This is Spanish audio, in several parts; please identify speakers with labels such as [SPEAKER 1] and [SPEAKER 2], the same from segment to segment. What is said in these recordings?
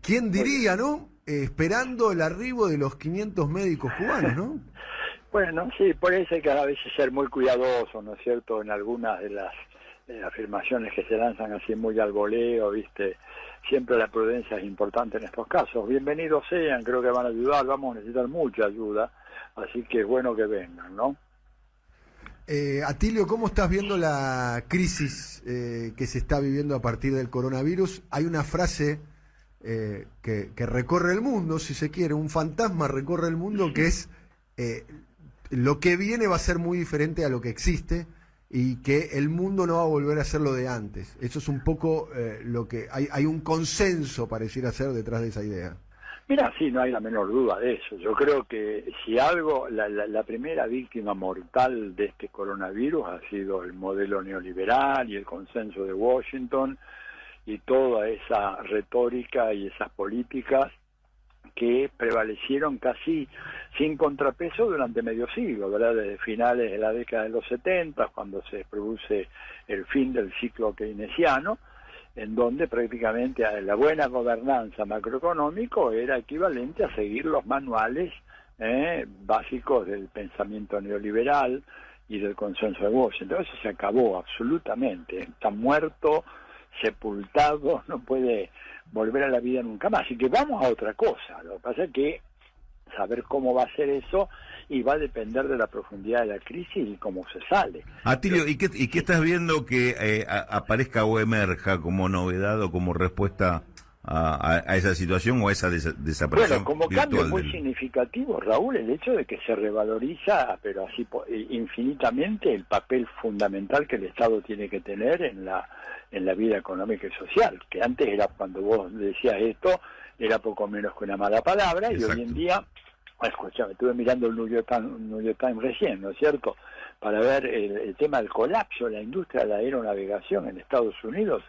[SPEAKER 1] ¿Quién diría, no? Esperando el arribo de los 500 médicos cubanos, ¿no?
[SPEAKER 2] Bueno, sí, por eso hay que a veces ser muy cuidadoso, ¿no es cierto?, en algunas de las afirmaciones que se lanzan así muy al voleo, ¿viste? Siempre la prudencia es importante en estos casos. Bienvenidos sean, creo que van a ayudar, vamos a necesitar mucha ayuda, así que es bueno que vengan, ¿no?
[SPEAKER 1] Atilio, ¿cómo estás viendo la crisis que se está viviendo a partir del coronavirus? Hay una frase que recorre el mundo, si se quiere, un fantasma recorre el mundo, que es lo que viene va a ser muy diferente a lo que existe y que el mundo no va a volver a ser lo de antes. Eso es un poco lo que... Hay un consenso, pareciera ser, detrás de esa idea.
[SPEAKER 2] Mira, sí, no hay la menor duda de eso. Yo creo que si algo, la primera víctima mortal de este coronavirus ha sido el modelo neoliberal y el consenso de Washington y toda esa retórica y esas políticas que prevalecieron casi sin contrapeso durante medio siglo, ¿verdad? Desde finales de la década de los 70, cuando se produce el fin del ciclo keynesiano, en donde prácticamente la buena gobernanza macroeconómico era equivalente a seguir los manuales básicos del pensamiento neoliberal y del consenso de Washington. Eso se acabó absolutamente, está muerto, sepultado, no puede volver a la vida nunca más. Así que vamos a otra cosa. Lo que pasa es que saber cómo va a ser eso y va a depender de la profundidad de la crisis y cómo se sale.
[SPEAKER 3] Atilio, ¿y qué estás viendo que aparezca o emerja como novedad o como respuesta a esa situación o a esa desaparición?
[SPEAKER 2] Bueno, como cambio muy significativo, Raúl, el hecho de que se revaloriza, pero así infinitamente, el papel fundamental que el Estado tiene que tener en la vida económica y social, que antes era, cuando vos decías esto, era poco menos que una mala palabra. Exacto. Y hoy en día, escuchame, estuve mirando el New York Times recién, ¿no es cierto?, para ver el tema del colapso de la industria de la aeronavegación en Estados Unidos,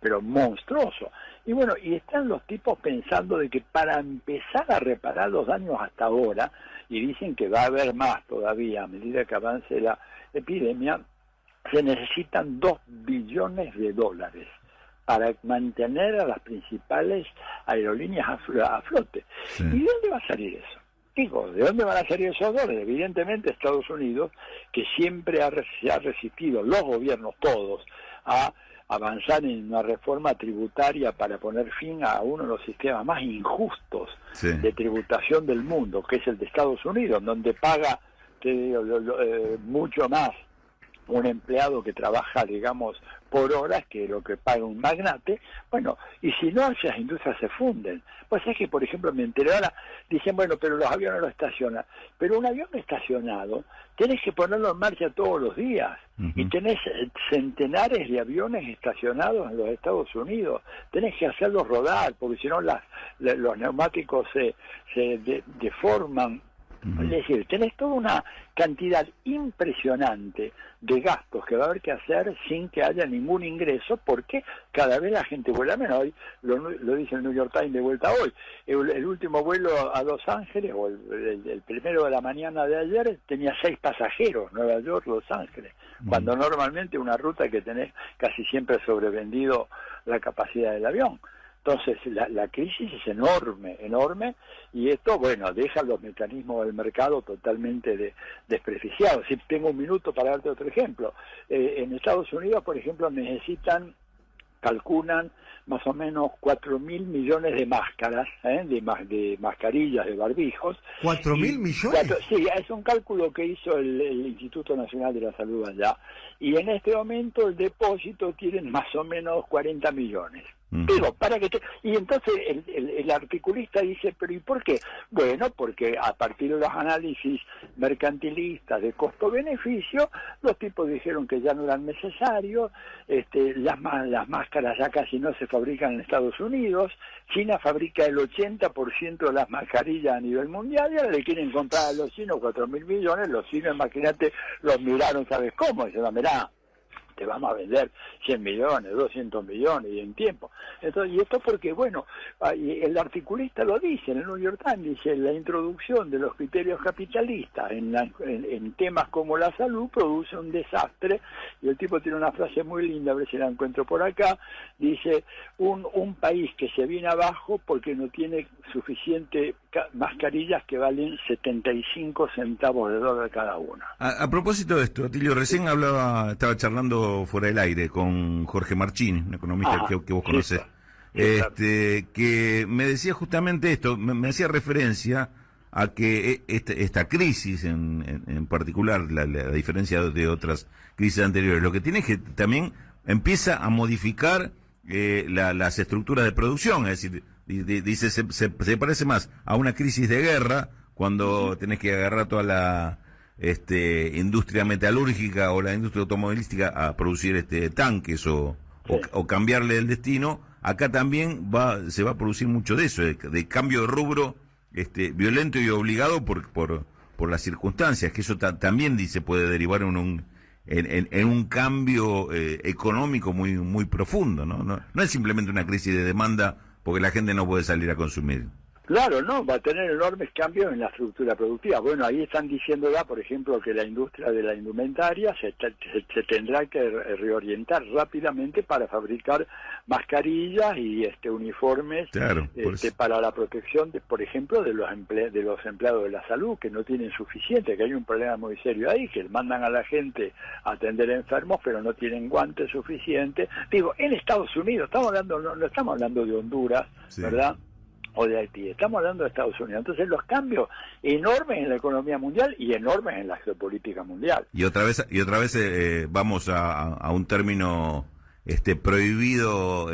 [SPEAKER 2] pero monstruoso. Y bueno, y están los tipos pensando de que para empezar a reparar los daños hasta ahora, y dicen que va a haber más todavía a medida que avance la epidemia, se necesitan $2 billones para mantener a las principales aerolíneas a flote. Sí. ¿Y de dónde va a salir eso? Digo, ¿de dónde van a salir esos dólares? Evidentemente Estados Unidos, que siempre se ha resistido, los gobiernos todos, a avanzar en una reforma tributaria para poner fin a uno de los sistemas más injustos de tributación del mundo, que es el de Estados Unidos, donde paga mucho más un empleado que trabaja, digamos, por horas que lo que paga un magnate. Bueno, y si no, esas industrias se funden. Pues es que, por ejemplo, me enteré ahora, dicen, bueno, pero los aviones los estacionan. Pero un avión estacionado, tenés que ponerlo en marcha todos los días. Y tenés centenares de aviones estacionados en los Estados Unidos. Tenés que hacerlos rodar, porque si no los neumáticos se deforman. Es decir, tenés toda una cantidad impresionante de gastos que va a haber que hacer sin que haya ningún ingreso, porque cada vez la gente vuela menos. Hoy lo dice el New York Times de vuelta hoy. El último vuelo a Los Ángeles, o el primero de la mañana de ayer, tenía 6 pasajeros, Nueva York, Los Ángeles, cuando normalmente una ruta que tenés casi siempre sobrevendido la capacidad del avión. Entonces la crisis es enorme, y esto, bueno, deja los mecanismos del mercado totalmente despreciados. Si tengo un minuto para darte otro ejemplo, en Estados Unidos, por ejemplo, calculan más o menos 4.000 millones de máscaras, de mascarillas, de barbijos.
[SPEAKER 1] ¿4.000 millones?
[SPEAKER 2] Sí, es un cálculo que hizo el Instituto Nacional de la Salud allá. Y en este momento el depósito tienen más o menos 40 millones. Digo, y entonces el articulista dice, pero ¿y por qué? Bueno, porque a partir de los análisis mercantilistas de costo-beneficio, los tipos dijeron que ya no eran necesarios, las máscaras ya casi no se fabrican en Estados Unidos, China fabrica el 80% de las mascarillas a nivel mundial, y ahora le quieren comprar a los chinos 4.000 millones, los chinos, imagínate, los miraron, ¿sabes cómo? Y dijeron, mirá, te vamos a vender 100 millones, 200 millones y en tiempo. Entonces, y esto porque, bueno, el articulista lo dice en el New York Times, dice, la introducción de los criterios capitalistas en temas como la salud produce un desastre, y el tipo tiene una frase muy linda, a ver si la encuentro por acá, dice, un país que se viene abajo porque no tiene suficiente mascarillas que valen 75 centavos de dólar cada una.
[SPEAKER 3] A propósito de esto, Atilio, recién estaba charlando fuera del aire con Jorge Marchini, un economista que vos conocés, que me decía justamente esto, me hacía referencia a que esta crisis en particular, la diferencia de otras crisis anteriores, lo que tiene es que también empieza a modificar las estructuras de producción, es decir, dice se parece más a una crisis de guerra cuando tenés que agarrar toda la industria metalúrgica o la industria automovilística a producir tanques o cambiarle el destino. Acá también se va a producir mucho de eso, de cambio de rubro violento y obligado por las circunstancias, que eso también se puede derivar en un cambio económico muy profundo, ¿no? No es simplemente una crisis de demanda porque la gente no puede salir a consumir.
[SPEAKER 2] Claro, no, va a tener enormes cambios en la estructura productiva. Bueno, ahí están diciendo ya, por ejemplo, que la industria de la indumentaria se tendrá que reorientar rápidamente para fabricar mascarillas y uniformes,
[SPEAKER 3] claro,
[SPEAKER 2] para la protección, por ejemplo, de los empleados de la salud, que no tienen suficiente, que hay un problema muy serio ahí, que mandan a la gente a atender enfermos, pero no tienen guantes suficientes. Digo, en Estados Unidos, no estamos hablando de Honduras, sí, ¿verdad?, o de Haití, estamos hablando de Estados Unidos. Entonces los cambios enormes en la economía mundial y enormes en la geopolítica mundial.
[SPEAKER 3] Y otra vez vamos a un término prohibido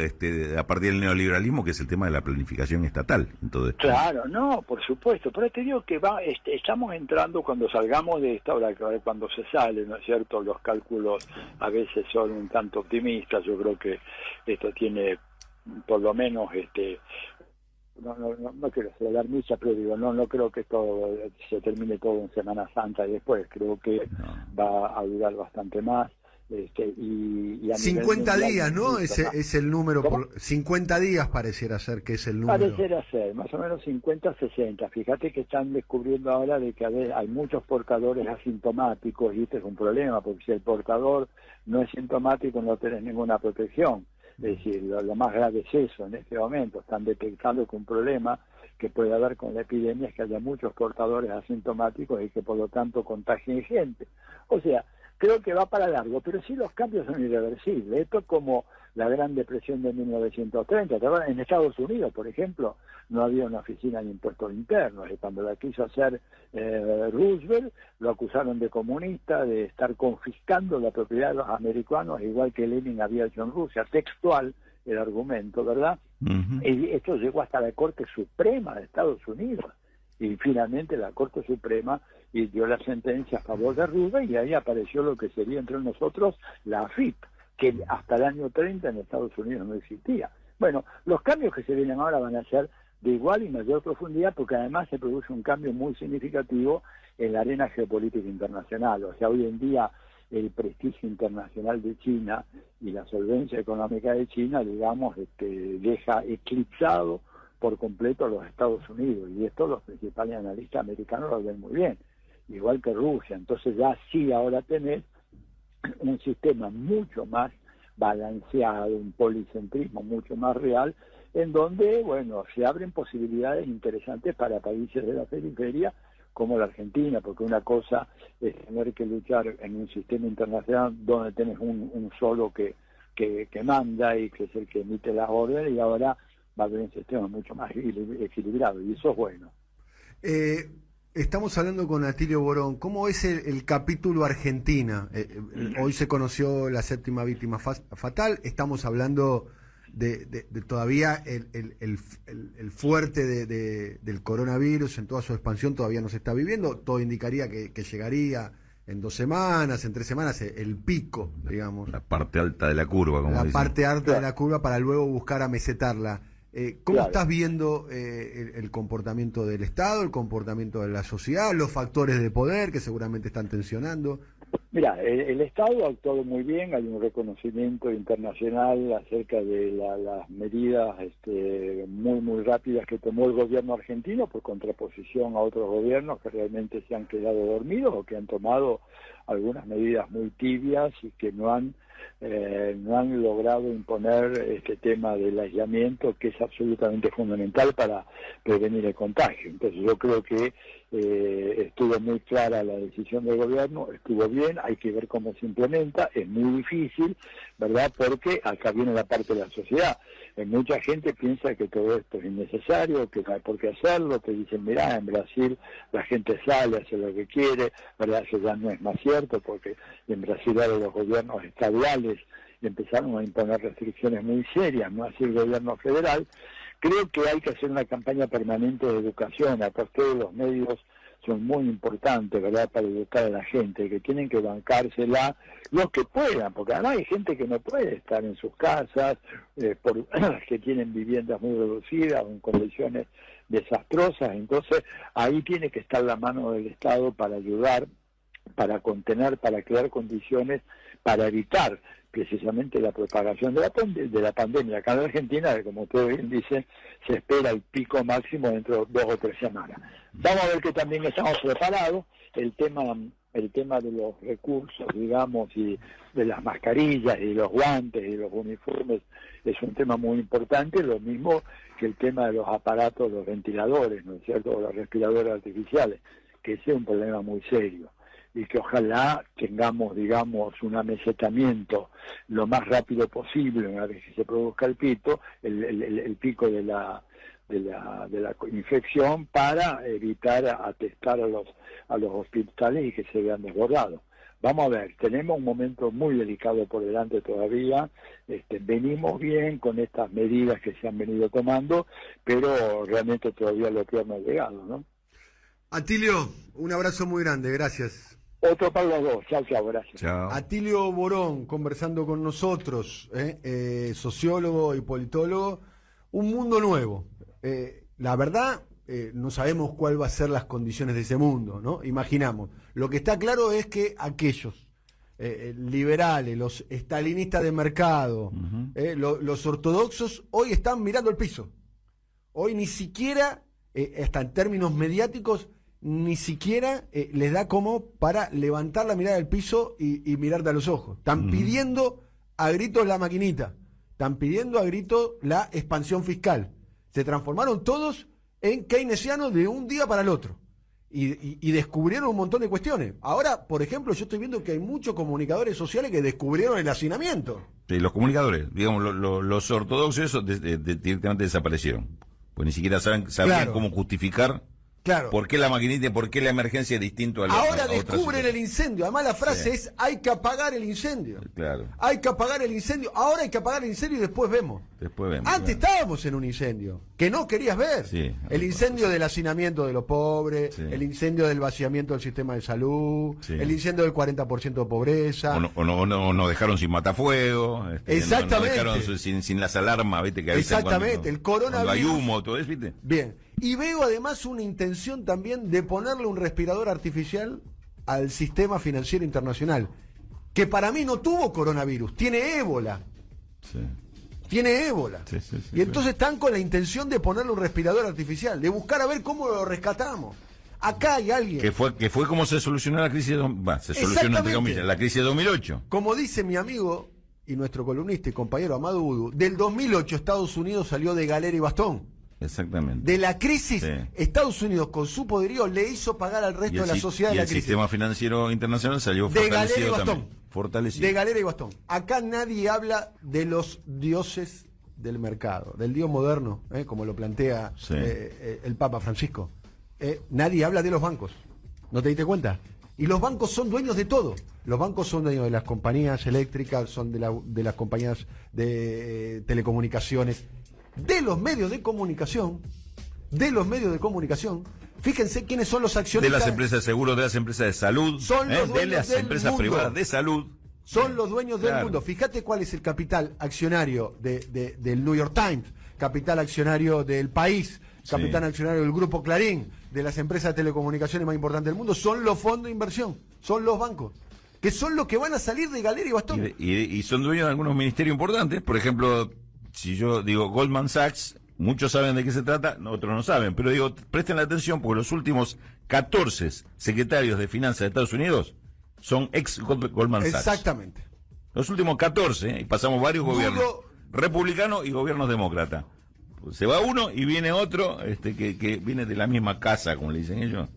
[SPEAKER 3] a partir del neoliberalismo, que es el tema de la planificación estatal. Entonces,
[SPEAKER 2] claro, no, por supuesto, pero te digo que estamos entrando, cuando salgamos de esta hora, cuando se sale, ¿no es cierto?, los cálculos a veces son un tanto optimistas. Yo creo que esto tiene por lo menos no quiero celebrar misa, pero digo, no creo que todo se termine todo en Semana Santa y después, creo que va a durar bastante más. Y a
[SPEAKER 1] 50 días, ¿no? Es el número, 50 días pareciera ser que es el número.
[SPEAKER 2] Pareciera ser, más o menos 50, 60. Fíjate que están descubriendo ahora de que hay muchos portadores asintomáticos, y este es un problema, porque si el portador no es sintomático no tenés ninguna protección. Es decir, lo más grave es eso en este momento. Están detectando que un problema que puede haber con la epidemia es que haya muchos portadores asintomáticos y que por lo tanto contagien gente. O sea, creo que va para largo, pero sí los cambios son irreversibles. Esto es como la Gran Depresión de 1930. En Estados Unidos, por ejemplo, no había una oficina de impuestos internos. Y cuando la quiso hacer Roosevelt, lo acusaron de comunista, de estar confiscando la propiedad de los americanos, igual que Lenin había hecho en Rusia. Textual el argumento, ¿verdad? Uh-huh. Y esto llegó hasta la Corte Suprema de Estados Unidos. Y finalmente la Corte Suprema dio la sentencia a favor de Roosevelt, y ahí apareció lo que sería entre nosotros la AFIP, que hasta el año 30 en Estados Unidos no existía. Bueno, los cambios que se vienen ahora van a ser de igual y mayor profundidad, porque además se produce un cambio muy significativo en la arena geopolítica internacional. O sea, hoy en día el prestigio internacional de China y la solvencia económica de China, digamos, deja eclipsado por completo a los Estados Unidos, y esto los principales analistas americanos lo ven muy bien, igual que Rusia. Entonces ya sí ahora tenés un sistema mucho más balanceado, un policentrismo mucho más real, en donde, bueno, se abren posibilidades interesantes para países de la periferia como la Argentina, porque una cosa es tener que luchar en un sistema internacional donde tenés un solo que manda y que es el que emite las órdenes, y ahora va a haber un sistema mucho más equilibrado, y eso es bueno.
[SPEAKER 1] Estamos hablando con Atilio Borón. ¿Cómo es el capítulo Argentina? Hoy se conoció la 7ª víctima fatal. Estamos hablando de todavía el fuerte del coronavirus en toda su expansión todavía no se está viviendo. Todo indicaría que llegaría en 2 semanas, en 3 semanas, el pico, digamos.
[SPEAKER 3] La parte alta de la curva, como dicen.
[SPEAKER 1] La parte alta de la curva, para luego buscar amesetarla. ¿Cómo estás viendo el comportamiento del Estado, el comportamiento de la sociedad, los factores de poder que seguramente están tensionando?
[SPEAKER 2] Mira, el Estado ha actuado muy bien, hay un reconocimiento internacional acerca de las medidas muy rápidas que tomó el gobierno argentino por contraposición a otros gobiernos que realmente se han quedado dormidos o que han tomado algunas medidas muy tibias y que no han logrado imponer este tema del aislamiento, que es absolutamente fundamental para prevenir el contagio. Entonces yo creo que estuvo muy clara la decisión del gobierno, estuvo bien, hay que ver cómo se implementa, es muy difícil, ¿verdad? Porque acá viene la parte de la sociedad. Mucha gente piensa que todo esto es innecesario, que no hay por qué hacerlo, te dicen, mirá, en Brasil la gente sale, hace lo que quiere, ¿verdad? Eso ya no es más cierto, porque en Brasil ahora los gobiernos estaduales empezaron a imponer restricciones muy serias, no así el gobierno federal. Creo que hay que hacer una campaña permanente de educación, acá ustedes los medios son muy importantes, ¿verdad?, para educar a la gente, que tienen que bancársela los que puedan, porque además hay gente que no puede estar en sus casas, que tienen viviendas muy reducidas o en condiciones desastrosas, entonces ahí tiene que estar la mano del Estado para ayudar, para contener, para crear condiciones, para evitar precisamente la propagación de la pandemia. Acá en Argentina, como ustedes bien dicen, se espera el pico máximo dentro de 2 o 3 semanas. Vamos a ver que también estamos preparados. El tema de los recursos, digamos, y de las mascarillas y los guantes y los uniformes es un tema muy importante, lo mismo que el tema de los aparatos, los ventiladores, ¿no es cierto?, o los respiradores artificiales, que ese es un problema muy serio, y que ojalá tengamos, digamos, un amesetamiento lo más rápido posible una vez que se produzca el pico de la infección, para evitar atestar a los hospitales y que se vean desbordados. Vamos a ver, tenemos un momento muy delicado por delante todavía, venimos bien con estas medidas que se han venido tomando, pero realmente todavía lo peor no ha llegado, ¿no?
[SPEAKER 1] Atilio, un abrazo muy grande, gracias.
[SPEAKER 2] Otro para los dos. Chao, gracias.
[SPEAKER 3] Chao.
[SPEAKER 1] Atilio Borón, conversando con nosotros, sociólogo y politólogo. Un mundo nuevo. La verdad, no sabemos cuál va a ser las condiciones de ese mundo, ¿no? Imaginamos. Lo que está claro es que aquellos liberales, los estalinistas de mercado, los ortodoxos, hoy están mirando el piso. Hoy ni siquiera, hasta en términos mediáticos, ni siquiera les da como para levantar la mirada del piso y mirarte a los ojos. Están pidiendo a gritos la maquinita, están pidiendo a gritos la expansión fiscal. Se transformaron todos en keynesianos de un día para el otro y descubrieron un montón de cuestiones. Ahora, por ejemplo, yo estoy viendo que hay muchos comunicadores sociales que descubrieron el hacinamiento.
[SPEAKER 3] Sí, los comunicadores, digamos, los ortodoxos esos directamente desaparecieron, pues ni siquiera sabían
[SPEAKER 1] Claro.
[SPEAKER 3] cómo justificar.
[SPEAKER 1] Claro.
[SPEAKER 3] ¿Por qué la maquinita y por qué la emergencia es distinto a la
[SPEAKER 1] Ahora descubren el incendio. Además la frase es, hay que apagar el incendio.
[SPEAKER 3] Claro.
[SPEAKER 1] Hay que apagar el incendio. Ahora hay que apagar el incendio y después vemos. Antes estábamos en un incendio que no querías ver.
[SPEAKER 3] Sí,
[SPEAKER 1] el incendio del hacinamiento de los pobres, el incendio del vaciamiento del sistema de salud, el incendio del 40% de pobreza.
[SPEAKER 3] O no dejaron sin matafuego.
[SPEAKER 1] Exactamente.
[SPEAKER 3] No dejaron sin las alarmas, ¿viste? Que
[SPEAKER 1] Exactamente. El coronavirus.
[SPEAKER 3] Cuando hay humo, todo eso, ¿viste?
[SPEAKER 1] Bien. Y veo además una intención también de ponerle un respirador artificial al sistema financiero internacional, que para mí no tuvo coronavirus, tiene ébola.
[SPEAKER 3] Sí.
[SPEAKER 1] Tiene ébola.
[SPEAKER 3] Sí,
[SPEAKER 1] y entonces están con la intención de ponerle un respirador artificial, de buscar a ver cómo lo rescatamos. Acá hay alguien.
[SPEAKER 3] Que fue como se solucionó la crisis se solucionó entre comillas, la crisis de 2008.
[SPEAKER 1] Como dice mi amigo y nuestro columnista y compañero Amado Udu, del 2008 Estados Unidos salió de galera y bastón.
[SPEAKER 3] Exactamente.
[SPEAKER 1] De la crisis, Estados Unidos con su poderío le hizo pagar al resto de la sociedad de la crisis.
[SPEAKER 3] Y el sistema financiero internacional salió
[SPEAKER 1] de galera y bastón.
[SPEAKER 3] Fortalecido.
[SPEAKER 1] De galera y bastón. Acá nadie habla de los dioses del mercado, del dios moderno, como lo plantea el Papa Francisco. Nadie habla de los bancos. ¿No te diste cuenta? Y los bancos son dueños de todo. Los bancos son dueños de las compañías eléctricas, son de las compañías de telecomunicaciones, de los medios de comunicación, fíjense quiénes son los accionistas.
[SPEAKER 3] De las empresas de seguros, de las empresas de salud,
[SPEAKER 1] son los dueños
[SPEAKER 3] de las
[SPEAKER 1] del
[SPEAKER 3] empresas
[SPEAKER 1] mundo.
[SPEAKER 3] privadas de salud.
[SPEAKER 1] Son los dueños del mundo. Fíjate cuál es el capital accionario del New York Times, capital accionario del País, capital accionario del Grupo Clarín, de las empresas de telecomunicaciones más importantes del mundo. Son los fondos de inversión, son los bancos. que son los que van a salir de Galera y Bastón.
[SPEAKER 3] Y son dueños de algunos ministerios importantes. Por ejemplo, si yo digo Goldman Sachs, muchos saben de qué se trata, otros no saben, pero digo, presten la atención porque los últimos 14 secretarios de finanzas de Estados Unidos son ex Goldman Sachs.
[SPEAKER 1] Exactamente.
[SPEAKER 3] Los últimos 14, y pasamos varios gobiernos, republicanos y gobiernos demócratas. Se va uno y viene otro, que viene de la misma casa, como le dicen ellos,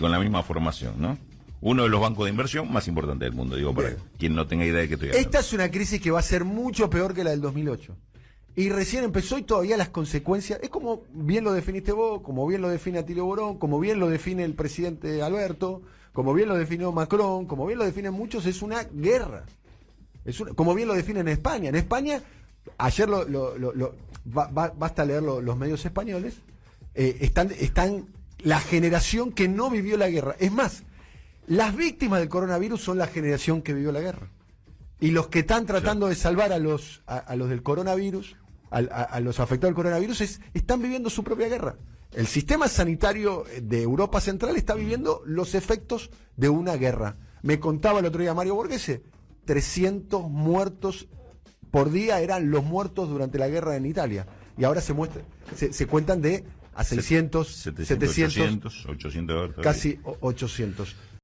[SPEAKER 3] con la misma formación, ¿no? Uno de los bancos de inversión más importantes del mundo, digo, para quien no tenga idea de qué estoy hablando.
[SPEAKER 1] Esta es una crisis que va a ser mucho peor que la del 2008. Y recién empezó y todavía las consecuencias, es como bien lo definiste vos, como bien lo define Atilio Borón, como bien lo define el presidente Alberto, como bien lo definió Macron, como bien lo definen muchos, es una guerra. Como bien lo definen en España. En España, ayer basta leer los medios españoles, están la generación que no vivió la guerra. Es más, las víctimas del coronavirus son la generación que vivió la guerra. Y los que están tratando de salvar a los del coronavirus, a los afectados del coronavirus, están viviendo su propia guerra. El sistema sanitario de Europa Central está viviendo los efectos de una guerra. Me contaba el otro día Mario Borghese, 300 muertos por día eran los muertos durante la guerra en Italia. Y ahora se cuentan de a 600, 700,
[SPEAKER 3] 800,
[SPEAKER 1] casi 800.